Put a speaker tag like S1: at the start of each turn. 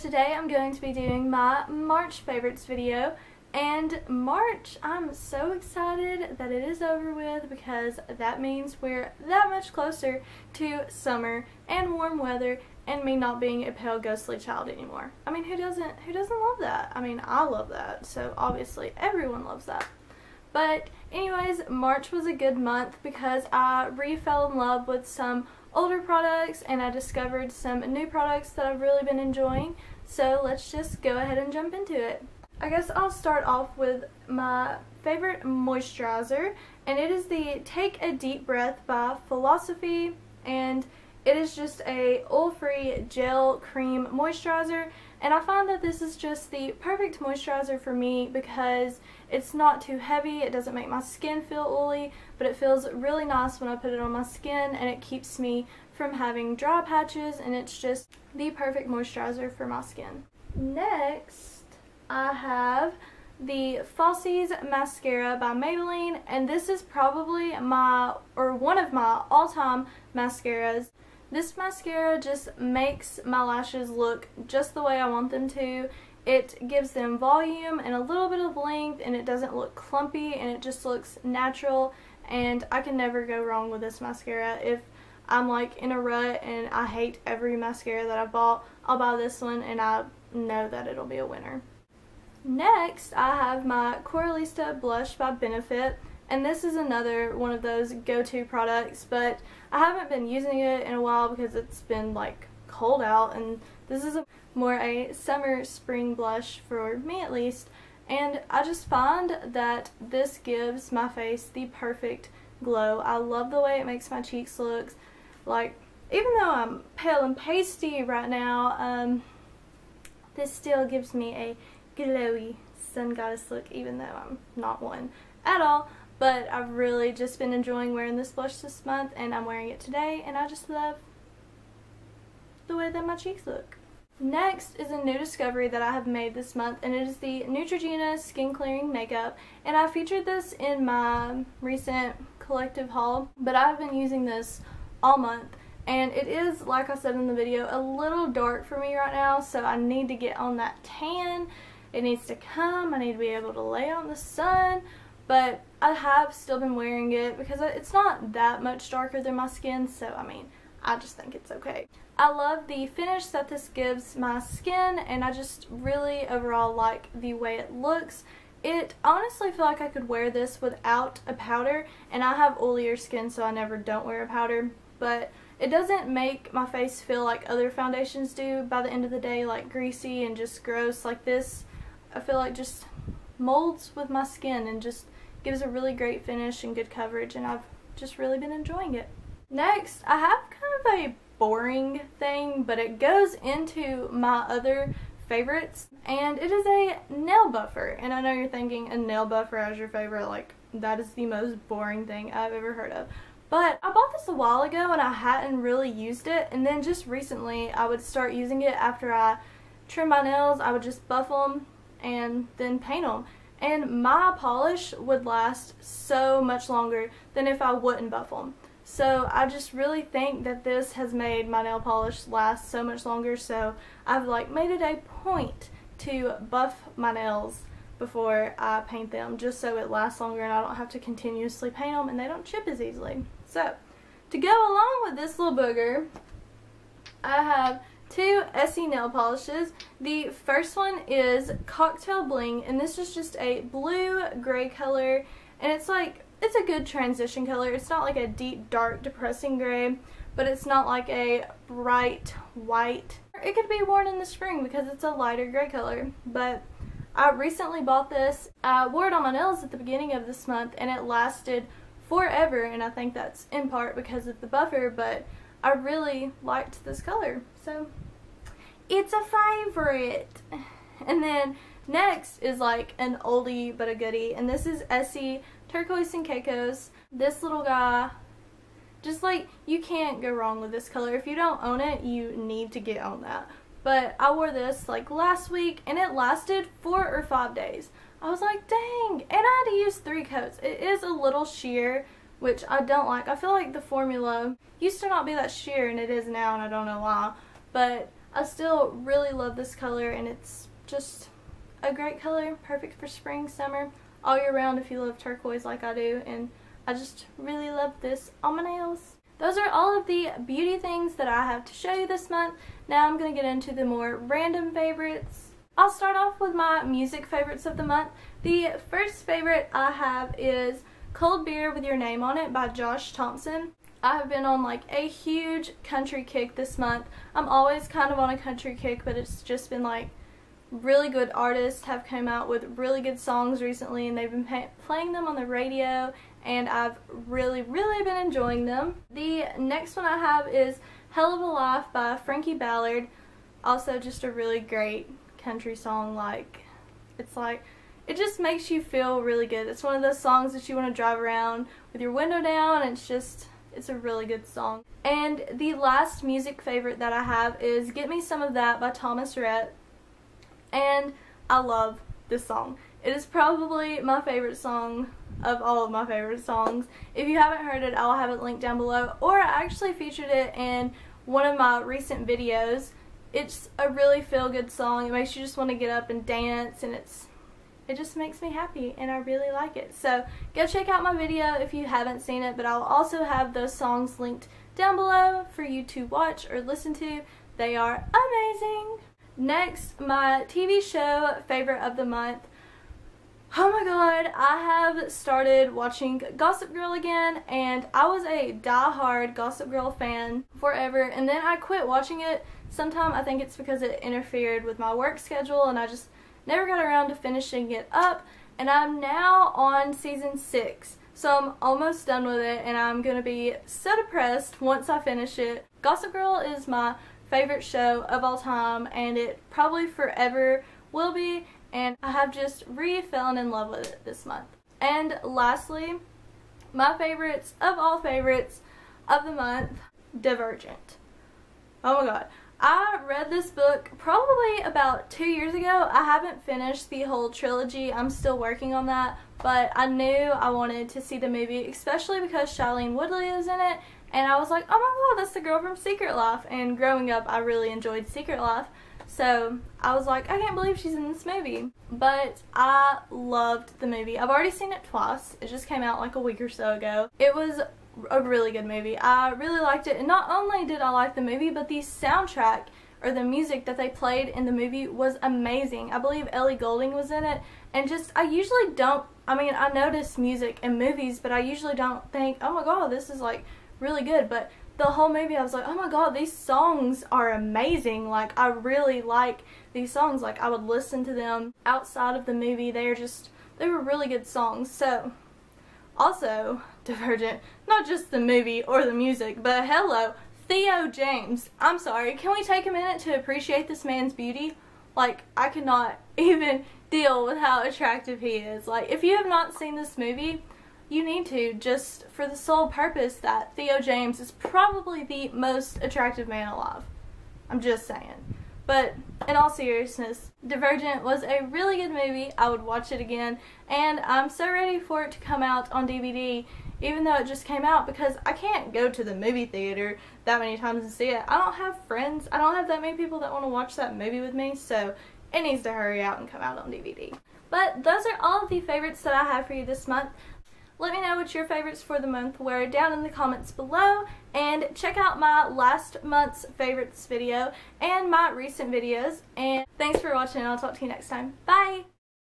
S1: today I'm going to be doing my March favorites video, and March, I'm so excited that it is over with because that means we're that much closer to summer and warm weather and me not being a pale ghostly child anymore. I mean, who doesn't love that? I mean, I love that, so obviously everyone loves that. But anyways, March was a good month because I fell in love with some older products and I discovered some new products that I've really been enjoying. So let's just go ahead and jump into it. I guess I'll start off with my favorite moisturizer, and it is the Take a Deep Breath by Falsies, and it is just a oil-free gel cream moisturizer, and I find that this is just the perfect moisturizer for me because it's not too heavy, it doesn't make my skin feel oily, but it feels really nice when I put it on my skin, and it keeps me from having dry patches, and it's just the perfect moisturizer for my skin. Next, I have the Falsies Mascara by Maybelline, and this is probably one of my all-time mascaras. This mascara just makes my lashes look just the way I want them to. It gives them volume and a little bit of length, and it doesn't look clumpy, and it just looks natural, and I can never go wrong with this mascara. If I'm like in a rut and I hate every mascara that I bought, I'll buy this one and I know that it'll be a winner. Next, I have my Coralista blush by Benefit, and this is another one of those go-to products, but I haven't been using it in a while because it's been like cold out, and this is more a summer spring blush for me at least, and I just find that this gives my face the perfect glow. I love the way it makes my cheeks look. Like, even though I'm pale and pasty right now, this still gives me a glowy sun goddess look, even though I'm not one at all. But I've really just been enjoying wearing this blush this month, and I'm wearing it today, and I just love the way that my cheeks look. Next is a new discovery that I have made this month, and it is the Neutrogena Skin Clearing Makeup, and I featured this in my recent collective haul, but I've been using this all month, and it is, like I said in the video, a little dark for me right now, so I need to get on that tan. It needs to come. I need to be able to lay out in the sun, but I have still been wearing it because it's not that much darker than my skin, so I mean, I just think it's okay. I love the finish that this gives my skin, and I just really overall like the way it looks. I honestly feel like I could wear this without a powder, and I have oilier skin, so I never don't wear a powder, but it doesn't make my face feel like other foundations do by the end of the day, like greasy and just gross. Like this, I feel like just molds with my skin and just gives a really great finish and good coverage, and I've just really been enjoying it. Next, I have kind of a boring thing, but it goes into my other favorites, and it is a nail buffer. And I know you're thinking, a nail buffer as your favorite, like that is the most boring thing I've ever heard of. But I bought this a while ago and I hadn't really used it, and then just recently I would start using it after I trim my nails. I would just buff them and then paint them, and my polish would last so much longer than if I wouldn't buff them. So I just really think that this has made my nail polish last so much longer, so I've like made it a point to buff my nails before I paint them, just so it lasts longer and I don't have to continuously paint them and they don't chip as easily. So to go along with this little booger, I have two Essie nail polishes. The first one is Cocktail Bling, and this is just a blue-gray color, and it's a good transition color. It's not like a deep, dark, depressing gray, but it's not like a bright white. It could be worn in the spring because it's a lighter gray color, but I recently bought this. I wore it on my nails at the beginning of this month, and it lasted forever, and I think that's in part because of the buffer, but I really liked this color, so it's a favorite. And then next is like an oldie but a goodie, and this is Essie Turquoise and Caicos. This little guy, just like, you can't go wrong with this color. If you don't own it, you need to get on that. But I wore this like last week, and it lasted 4 or 5 days. I was like, dang, and I had to use 3 coats. It is a little sheer, which I don't like. I feel like the formula used to not be that sheer, and it is now, and I don't know why. But I still really love this color, and it's just a great color, perfect for spring, summer, all year round if you love turquoise like I do, and I just really love this on my nails. Those are all of the beauty things that I have to show you this month. Now I'm going to get into the more random favorites. I'll start off with my music favorites of the month. The first favorite I have is Cold Beer with Your Name on It by Josh Thompson. I have been on like a huge country kick this month. I'm always kind of on a country kick, but it's just been like really good artists have come out with really good songs recently, and they've been playing them on the radio, and I've really been enjoying them. The next one I have is Helluva Life by Frankie Ballard. Also just a really great country song. It just makes you feel really good. It's one of those songs that you want to drive around with your window down, and it's a really good song. And the last music favorite that I have is Get Me Some of That by Thomas Rhett. And I love this song. It is probably my favorite song of all of my favorite songs. If you haven't heard it, I'll have it linked down below, or I actually featured it in one of my recent videos. It's a really feel-good song. It makes you just want to get up and dance, and it just makes me happy, and I really like it. So go check out my video if you haven't seen it, but I'll also have those songs linked down below for you to watch or listen to. They are amazing. Next, my TV show favorite of the month. Oh my god, I have started watching Gossip Girl again, and I was a die-hard Gossip Girl fan forever, and then I quit watching it sometime. I think it's because it interfered with my work schedule, and I just never got around to finishing it up, and I'm now on season 6, so I'm almost done with it, and I'm gonna be so depressed once I finish it. Gossip Girl is my favorite show of all time, and it probably forever will be, and I have just fallen in love with it this month. And lastly, my favorites of all favorites of the month, Divergent. Oh my god. I read this book probably about 2 years ago. I haven't finished the whole trilogy. I'm still working on that, but I knew I wanted to see the movie, especially because Shailene Woodley is in it, and I was like, oh my god, that's the girl from Secret Life, and growing up I really enjoyed Secret Life, so I was like, I can't believe she's in this movie. But I loved the movie. I've already seen it twice. It just came out like a week or so ago. It was a really good movie. I really liked it, and not only did I like the movie, but the soundtrack or the music that they played in the movie was amazing. I believe Ellie Goulding was in it, and just I usually don't, I mean, I notice music in movies, but I usually don't think, oh my god, this is like really good. But the whole movie I was like, oh my god, these songs are amazing. Like, I really like these songs. Like, I would listen to them outside of the movie. They were really good songs. So also, Divergent, not just the movie or the music, but hello, Theo James. I'm sorry, can we take a minute to appreciate this man's beauty? Like, I cannot even deal with how attractive he is. Like, if you have not seen this movie, you need to, just for the sole purpose that Theo James is probably the most attractive man alive. I'm just saying. But in all seriousness, Divergent was a really good movie. I would watch it again, and I'm so ready for it to come out on DVD, even though it just came out, because I can't go to the movie theater that many times and see it. I don't have friends. I don't have that many people that want to watch that movie with me, so it needs to hurry out and come out on DVD. But those are all of the favorites that I have for you this month. Let me know what your favorites for the month were down in the comments below, and check out my last month's favorites video and my recent videos. And thanks for watching, and I'll talk to you next time. Bye!